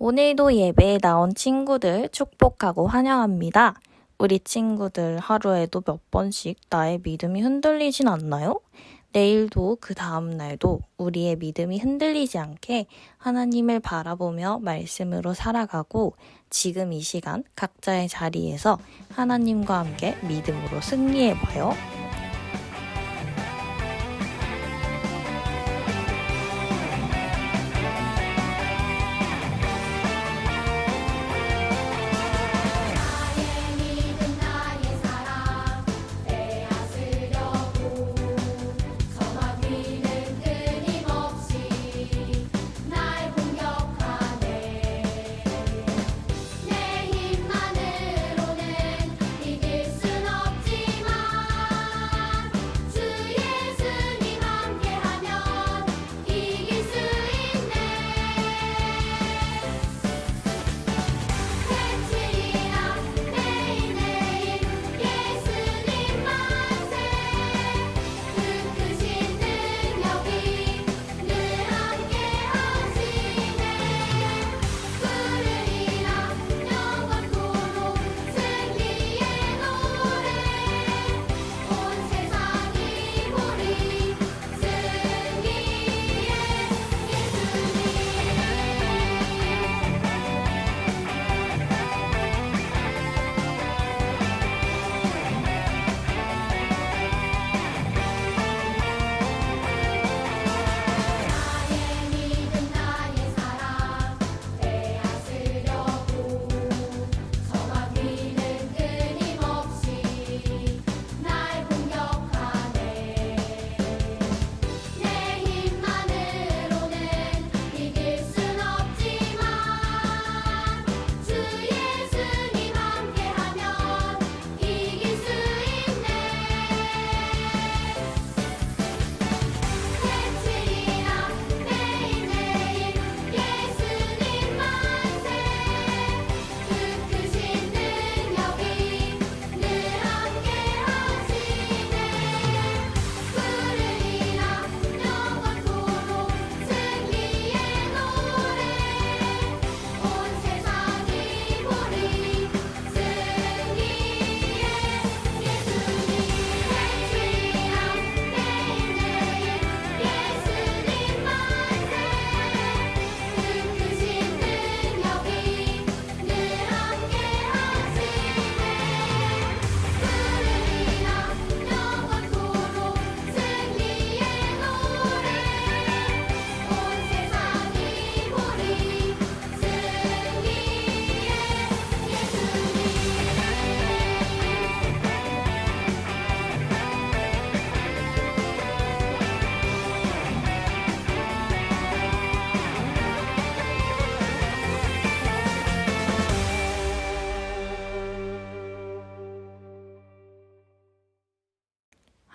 오늘도 예배에 나온 친구들 축복하고 환영합니다. 우리 친구들 하루에도 몇 번씩 나의 믿음이 흔들리진 않나요? 내일도 그 다음 날도 우리의 믿음이 흔들리지 않게 하나님을 바라보며 말씀으로 살아가고 지금 이 시간 각자의 자리에서 하나님과 함께 믿음으로 승리해봐요.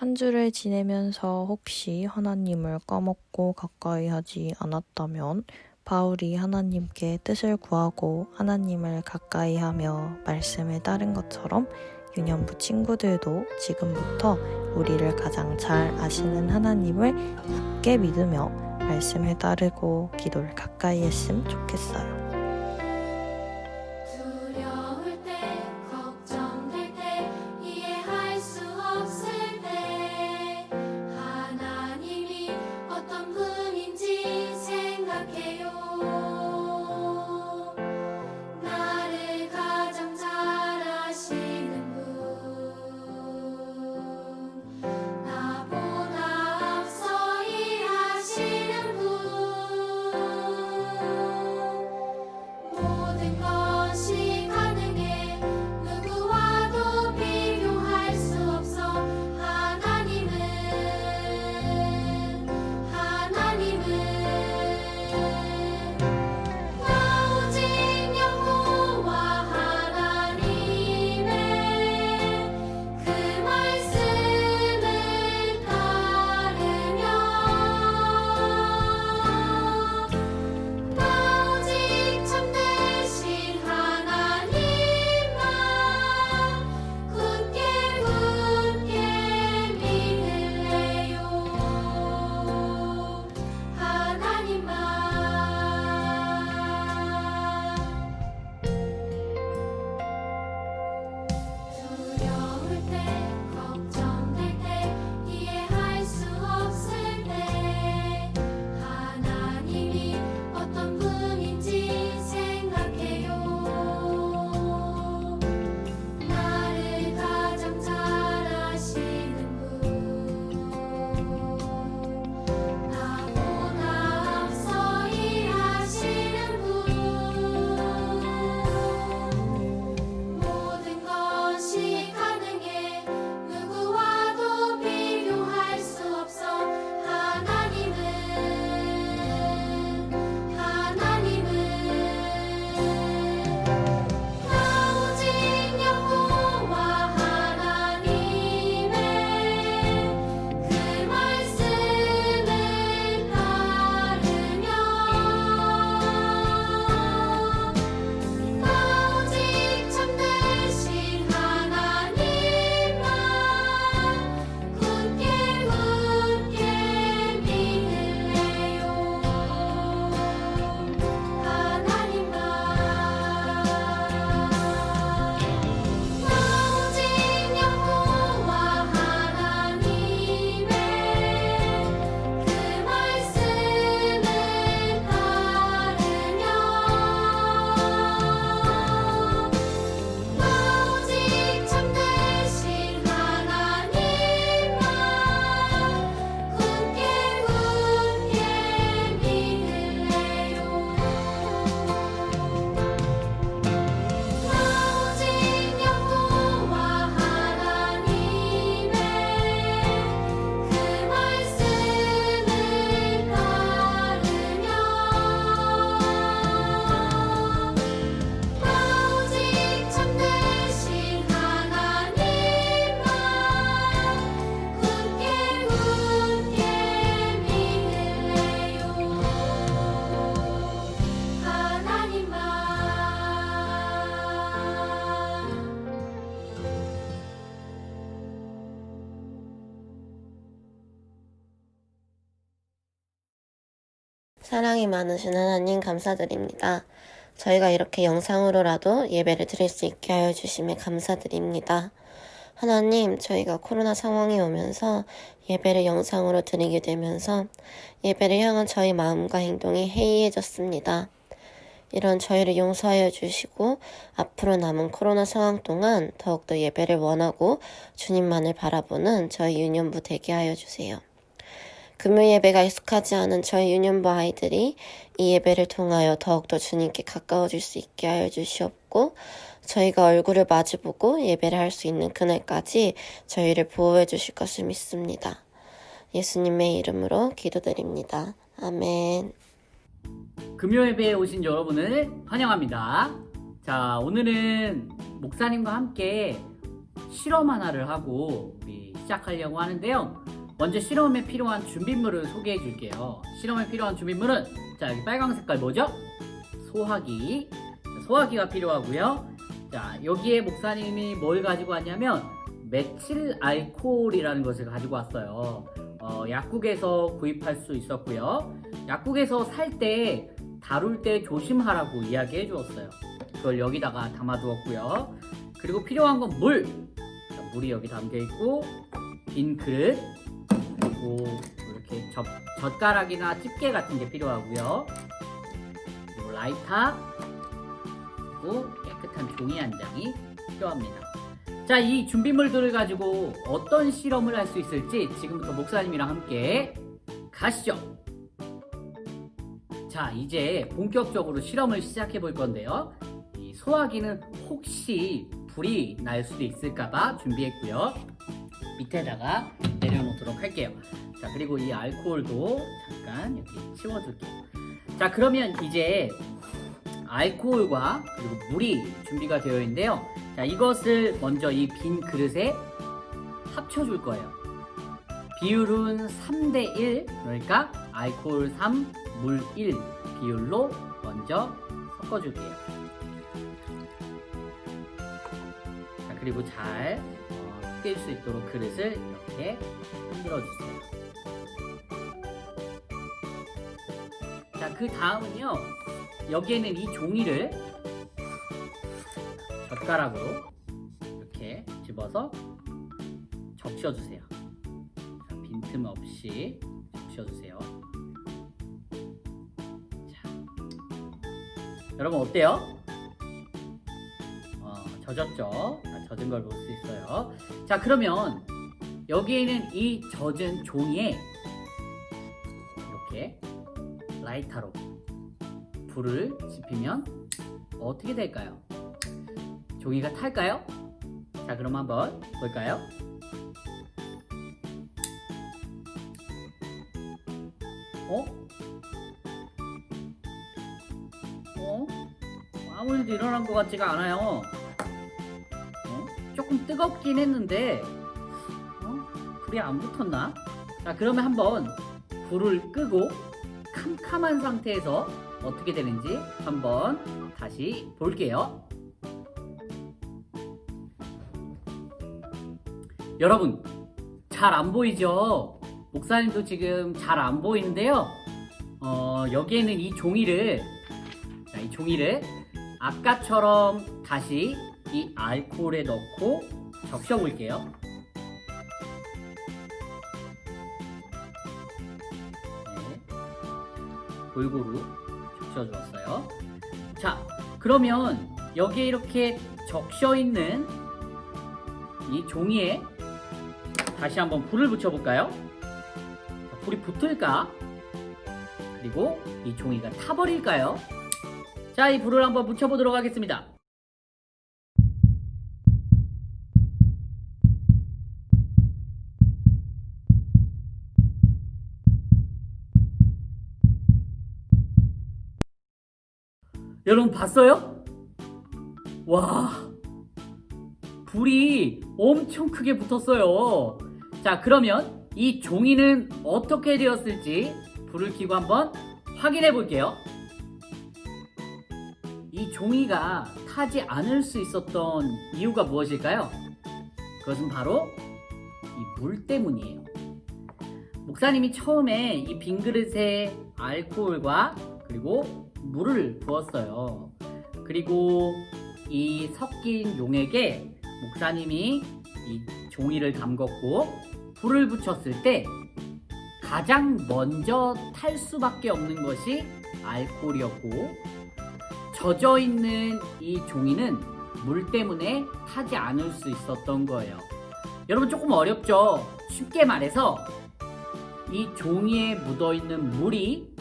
한 주를 지내면서 혹시 하나님을 까먹고 가까이 하지 않았다면 바울이 하나님께 뜻을 구하고 하나님을 가까이 하며 말씀을 따른 것처럼 유년부 친구들도 지금부터 우리를 가장 잘 아시는 하나님을 굳게 믿으며 말씀을 따르고 기도를 가까이 했으면 좋겠어요. 사랑이 많으신 하나님 감사드립니다. 저희가 이렇게 영상으로라도 예배를 드릴 수 있게 하여 주심에 감사드립니다. 하나님, 저희가 코로나 상황이 오면서 예배를 영상으로 드리게 되면서 예배를 향한 저희 마음과 행동이 해이해졌습니다. 이런 저희를 용서하여 주시고 앞으로 남은 코로나 상황 동안 더욱더 예배를 원하고 주님만을 바라보는 저희 유년부 되게 하여 주세요. 금요 예배가 익숙하지 않은 저희 유년부 아이들이 이 예배를 통하여 더욱더 주님께 가까워질 수 있게 하여 주시옵고 저희가 얼굴을 마주보고 예배를 할 수 있는 그날까지 저희를 보호해 주실 것을 믿습니다. 예수님의 이름으로 기도드립니다. 아멘. 금요 예배에 오신 여러분을 환영합니다. 자, 오늘은 목사님과 함께 실험 하나를 하고 우리 시작하려고 하는데요. 먼저 실험에 필요한 준비물을 소개해 줄게요. 실험에 필요한 준비물은 자, 여기 빨간 색깔 뭐죠? 소화기. 소화기가 필요하고요. 자, 여기에 목사님이 뭘 가지고 왔냐면 메칠 알코올이라는 것을 가지고 왔어요. 약국에서 구입할 수 있었고요. 약국에서 살 때 다룰 때 조심하라고 이야기해 주었어요. 그걸 여기다가 담아두었고요. 그리고 필요한 건 물. 자, 물이 여기 담겨 있고 빈 그릇, 그리고 이렇게 젓가락이나 집게 같은 게 필요하고요. 그리고 라이터, 그리고 깨끗한 종이 한 장이 필요합니다. 자, 이 준비물들을 가지고 어떤 실험을 할 수 있을지 지금부터 목사님이랑 함께 가시죠. 자, 이제 본격적으로 실험을 시작해 볼 건데요. 이 소화기는 혹시 불이 날 수도 있을까봐 준비했고요. 밑에다가 내려놓도록 할게요. 자, 그리고 이 알코올도 잠깐 여기 치워줄게요. 자, 그러면 이제 알코올과 그리고 물이 준비가 되어 있는데요. 자, 이것을 먼저 이 빈 그릇에 합쳐줄 거예요. 비율은 3대1, 그러니까 알코올 3, 물 1 비율로 먼저 섞어줄게요. 자, 그리고 잘 낄 수 있도록 그릇을 이렇게 흔들어 주세요. 자, 그 다음은요, 여기에는 이 종이를 젓가락으로 이렇게 집어서 적셔주세요. 자, 빈틈 없이 적셔주세요. 자, 여러분 어때요? 젖었죠? 젖은 걸 볼 수 있어요. 자, 그러면 여기에는 이 젖은 종이에 이렇게 라이터로 불을 지피면 어떻게 될까요? 종이가 탈까요? 자, 그럼 한번 볼까요? 아무 일도 일어난 것 같지가 않아요. 조금 뜨겁긴 했는데 불이 안 붙었나? 자, 그러면 한번 불을 끄고 캄캄한 상태에서 어떻게 되는지 한번 다시 볼게요. 여러분, 잘 안 보이죠? 목사님도 지금 잘 안 보이는데요. 여기에는 이 종이를 아까처럼 다시 이 알코올에 넣고 적셔 볼게요. 네, 골고루 적셔 주었어요. 자, 그러면 여기에 이렇게 적셔 있는 이 종이에 다시 한번 불을 붙여 볼까요? 불이 붙을까? 그리고 이 종이가 타버릴까요? 자, 이 불을 한번 붙여 보도록 하겠습니다. 여러분 봤어요? 와, 불이 엄청 크게 붙었어요. 자, 그러면 이 종이는 어떻게 되었을지 불을 켜고 한번 확인해 볼게요. 이 종이가 타지 않을 수 있었던 이유가 무엇일까요? 그것은 바로 이 물 때문이에요. 목사님이 처음에 이 빈 그릇에 알코올과 그리고 물을 부었어요. 그리고 이 섞인 용액에 목사님이 이 종이를 담궜고 불을 붙였을 때 가장 먼저 탈 수밖에 없는 것이 알코올이었고, 젖어 있는 이 종이는 물 때문에 타지 않을 수 있었던 거예요. 여러분, 조금 어렵죠? 쉽게 말해서 이 종이에 묻어 있는 물이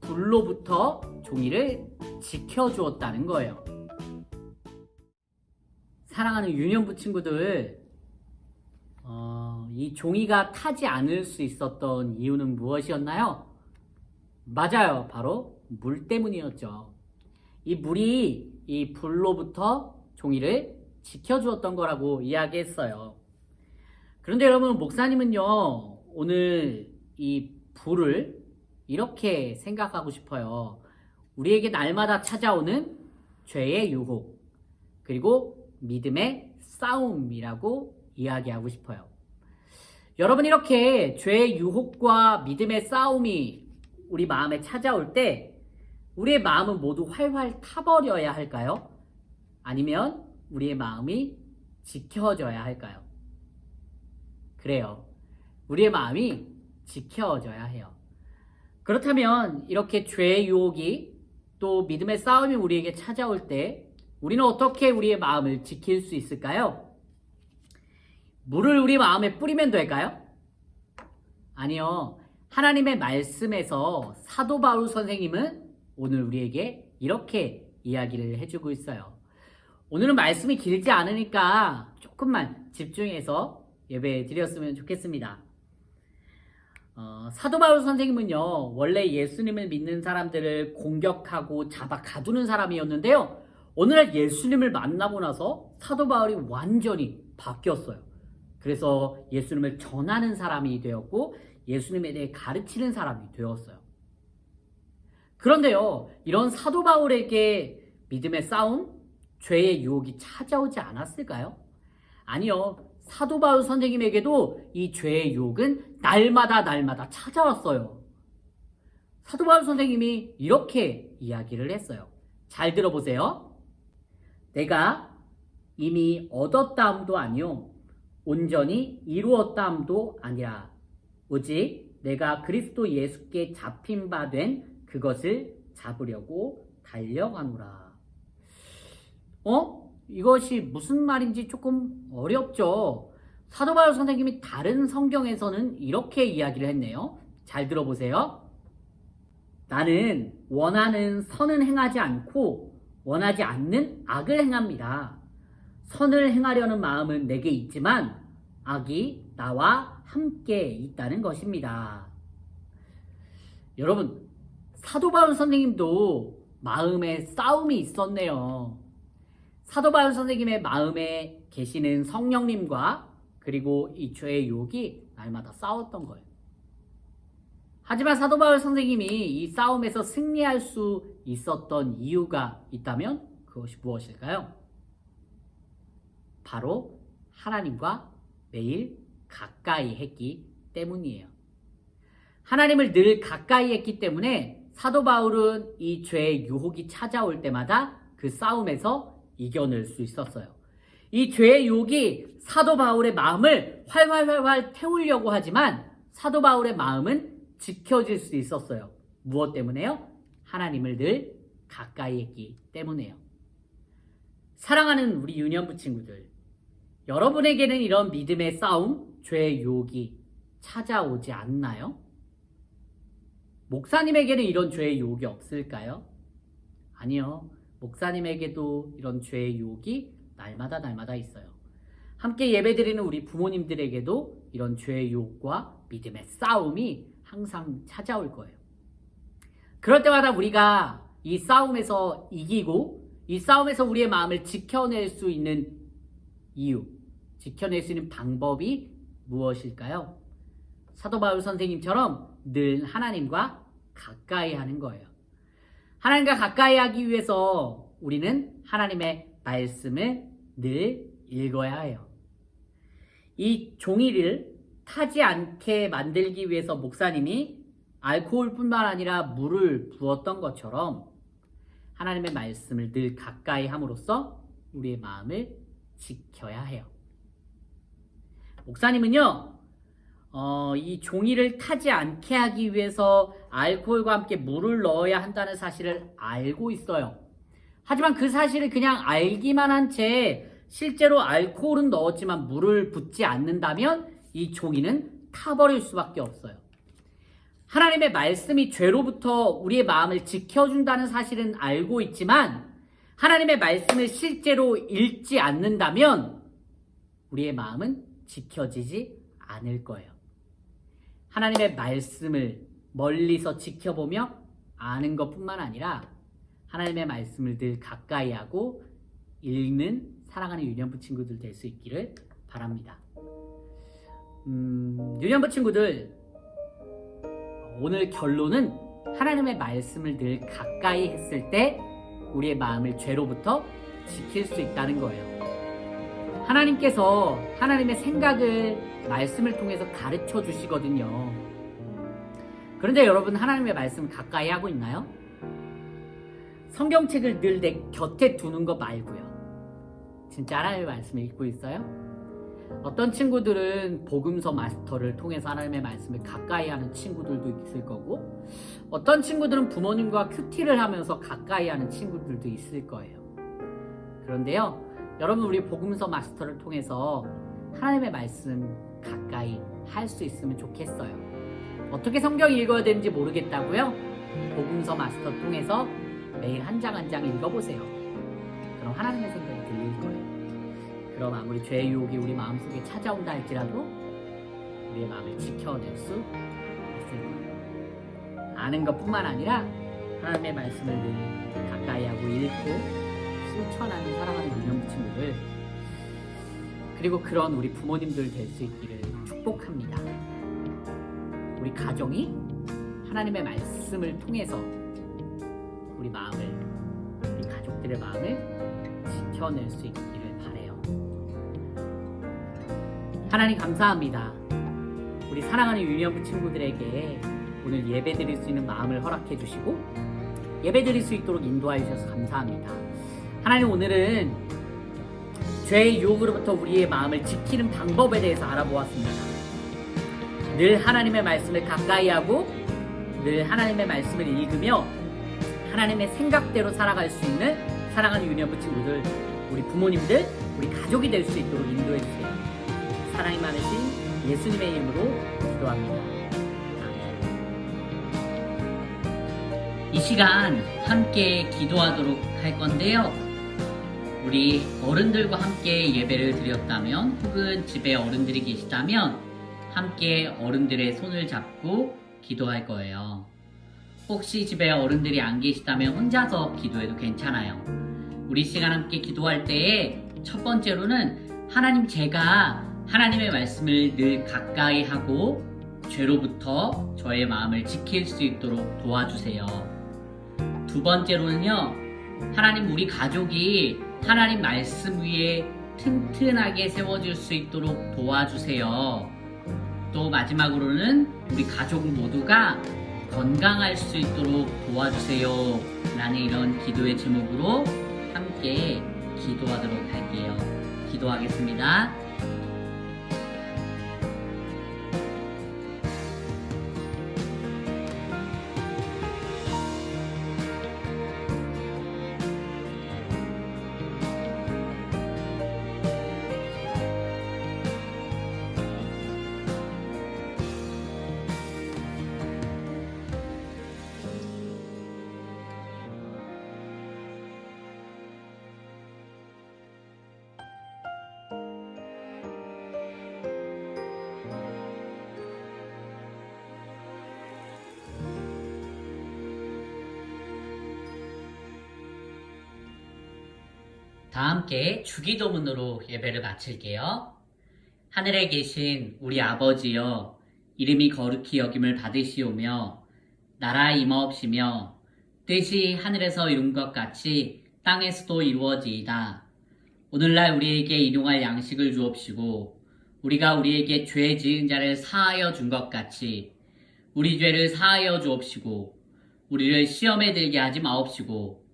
불로부터 종이를 지켜주었다는 거예요. 사랑하는 유년부 친구들, 이 종이가 타지 않을 수 있었던 이유는 무엇이었나요? 맞아요. 바로 물 때문이었죠. 이 물이 이 불로부터 종이를 지켜주었던 거라고 이야기했어요. 그런데 여러분, 목사님은요, 오늘 이 불을 이렇게 생각하고 싶어요. 우리에게 날마다 찾아오는 죄의 유혹, 그리고 믿음의 싸움이라고 이야기하고 싶어요. 여러분, 이렇게 죄의 유혹과 믿음의 싸움이 우리 마음에 찾아올 때 우리의 마음은 모두 활활 타버려야 할까요? 아니면 우리의 마음이 지켜져야 할까요? 그래요. 우리의 마음이 지켜져야 해요. 그렇다면 이렇게 죄의 유혹이 또 믿음의 싸움이 우리에게 찾아올 때 우리는 어떻게 우리의 마음을 지킬 수 있을까요? 물을 우리 마음에 뿌리면 될까요? 아니요. 하나님의 말씀에서 사도 바울 선생님은 오늘 우리에게 이렇게 이야기를 해주고 있어요. 오늘은 말씀이 길지 않으니까 조금만 집중해서 예배 드렸으면 좋겠습니다. 사도 바울 선생님은요, 원래 예수님을 믿는 사람들을 공격하고 잡아 가두는 사람이었는데요, 어느 날 예수님을 만나고 나서 사도 바울이 완전히 바뀌었어요. 그래서 예수님을 전하는 사람이 되었고 예수님에 대해 가르치는 사람이 되었어요. 그런데요, 이런 사도 바울에게 믿음의 싸움, 죄의 유혹이 찾아오지 않았을까요? 아니요. 사도 바울 선생님에게도 이 죄의 유혹은 날마다 찾아왔어요. 사도 바울 선생님이 이렇게 이야기를 했어요. 잘 들어보세요. 내가 이미 얻었다함도 아니요 온전히 이루었다함도 아니라 오직 내가 그리스도 예수께 잡힌 바 된 그것을 잡으려고 달려가노라. 이것이 무슨 말인지 조금 어렵죠? 사도 바울 선생님이 다른 성경에서는 이렇게 이야기를 했네요. 잘 들어보세요. 나는 원하는 선은 행하지 않고 원하지 않는 악을 행합니다. 선을 행하려는 마음은 내게 있지만 악이 나와 함께 있다는 것입니다. 여러분, 사도 바울 선생님도 마음에 싸움이 있었네요. 사도 바울 선생님의 마음에 계시는 성령님과 그리고 이 죄의 유혹이 날마다 싸웠던 거예요. 하지만 사도 바울 선생님이 이 싸움에서 승리할 수 있었던 이유가 있다면 그것이 무엇일까요? 바로 하나님과 매일 가까이 했기 때문이에요. 하나님을 늘 가까이 했기 때문에 사도 바울은 이 죄의 유혹이 찾아올 때마다 그 싸움에서 이겨낼 수 있었어요. 이 죄의 유혹이 사도 바울의 마음을 활활 태우려고 하지만 사도 바울의 마음은 지켜질 수 있었어요. 무엇 때문에요? 하나님을 늘 가까이 했기 때문에요. 사랑하는 우리 유년부 친구들, 여러분에게는 이런 믿음의 싸움, 죄의 유혹이 찾아오지 않나요? 목사님에게는 이런 죄의 유혹이 없을까요? 아니요. 목사님에게도 이런 죄의 유혹이 날마다 있어요. 함께 예배드리는 우리 부모님들에게도 이런 죄의 유혹과 믿음의 싸움이 항상 찾아올 거예요. 그럴 때마다 우리가 이 싸움에서 이기고 이 싸움에서 우리의 마음을 지켜낼 수 있는 이유, 지켜낼 수 있는 방법이 무엇일까요? 사도 바울 선생님처럼 늘 하나님과 가까이 하는 거예요. 하나님과 가까이 하기 위해서 우리는 하나님의 말씀을 늘 읽어야 해요. 이 종이를 타지 않게 만들기 위해서 목사님이 알코올뿐만 아니라 물을 부었던 것처럼 하나님의 말씀을 늘 가까이 함으로써 우리의 마음을 지켜야 해요. 목사님은요, 이 종이를 타지 않게 하기 위해서 알코올과 함께 물을 넣어야 한다는 사실을 알고 있어요. 하지만 그 사실을 그냥 알기만 한 채 실제로 알코올은 넣었지만 물을 붓지 않는다면 이 종이는 타버릴 수밖에 없어요. 하나님의 말씀이 죄로부터 우리의 마음을 지켜준다는 사실은 알고 있지만 하나님의 말씀을 실제로 읽지 않는다면 우리의 마음은 지켜지지 않을 거예요. 하나님의 말씀을 멀리서 지켜보며 아는 것뿐만 아니라 하나님의 말씀을 늘 가까이 하고 읽는 사랑하는 유년부 친구들 될 수 있기를 바랍니다. 유년부 친구들, 오늘 결론은 하나님의 말씀을 늘 가까이 했을 때 우리의 마음을 죄로부터 지킬 수 있다는 거예요. 하나님께서 하나님의 생각을 말씀을 통해서 가르쳐 주시거든요. 그런데 여러분, 하나님의 말씀을 가까이 하고 있나요? 성경책을 늘 내 곁에 두는 거 말고요. 진짜 하나님의 말씀을 읽고 있어요? 어떤 친구들은 복음서 마스터를 통해서 하나님의 말씀을 가까이 하는 친구들도 있을 거고, 어떤 친구들은 부모님과 큐티를 하면서 가까이 하는 친구들도 있을 거예요. 그런데요, 여러분, 우리 복음서 마스터를 통해서 하나님의 말씀 가까이 할 수 있으면 좋겠어요. 어떻게 성경 읽어야 되는지 모르겠다고요? 복음서 마스터 통해서 매일 한 장 한 장 읽어보세요. 그럼 하나님의 생각이 들릴 거예요. 그럼 아무리 죄의 유혹이 우리 마음속에 찾아온다 할지라도 우리의 마음을 지켜낼 수 있을 거예요. 아는 것뿐만 아니라 하나님의 말씀을 늘 가까이 하고 읽고 실천하는 사랑하는 유년부 친구들, 그리고 그런 우리 부모님들 될 수 있기를 축복합니다. 우리 가정이 하나님의 말씀을 통해서 우리 마음을, 우리 가족들의 마음을 지켜낼 수 있기를 바라요. 하나님 감사합니다. 우리 사랑하는 유년부 친구들에게 오늘 예배 드릴 수 있는 마음을 허락해 주시고 예배 드릴 수 있도록 인도하여 주셔서 감사합니다. 하나님, 오늘은 죄의 유혹으로부터 우리의 마음을 지키는 방법에 대해서 알아보았습니다. 늘 하나님의 말씀을 가까이 하고 늘 하나님의 말씀을 읽으며 하나님의 생각대로 살아갈 수 있는 사랑하는 유년부 친구들, 우리 부모님들, 우리 가족이 될 수 있도록 인도해 주세요. 사랑이 많으신 예수님의 이름으로 기도합니다. 아멘. 이 시간 함께 기도하도록 할 건데요. 우리 어른들과 함께 예배를 드렸다면, 혹은 집에 어른들이 계시다면 함께 어른들의 손을 잡고 기도할 거예요. 혹시 집에 어른들이 안 계시다면 혼자서 기도해도 괜찮아요. 우리 시간 함께 기도할 때에 첫 번째로는 하나님, 제가 하나님의 말씀을 늘 가까이 하고 죄로부터 저의 마음을 지킬 수 있도록 도와주세요. 두 번째로는요, 하나님, 우리 가족이 하나님 말씀 위에 튼튼하게 세워질 수 있도록 도와주세요. 또 마지막으로는 우리 가족 모두가 건강할 수 있도록 도와주세요 라는 이런 기도의 제목으로 함께 기도하도록 할게요. 기도하겠습니다. 다 함께 주기도문으로 예배를 마칠게요. 하늘에 계신 우리 아버지여, 이름이 거룩히 여김을 받으시오며 나라 임하옵시며 뜻이 하늘에서 이룬 것 같이 땅에서도 이루어지이다. 오늘날 우리에게 일용할 양식을 주옵시고 우리가 우리에게 죄 지은 자를 사하여 준 것 같이 우리 죄를 사하여 주옵시고 우리를 시험에 들게 하지 마옵시고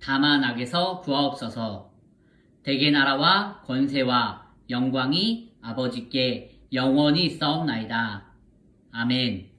다만 악에서 구하옵소서. 대개 나라와 권세와 영광이 아버지께 영원히 있사옵나이다. 아멘.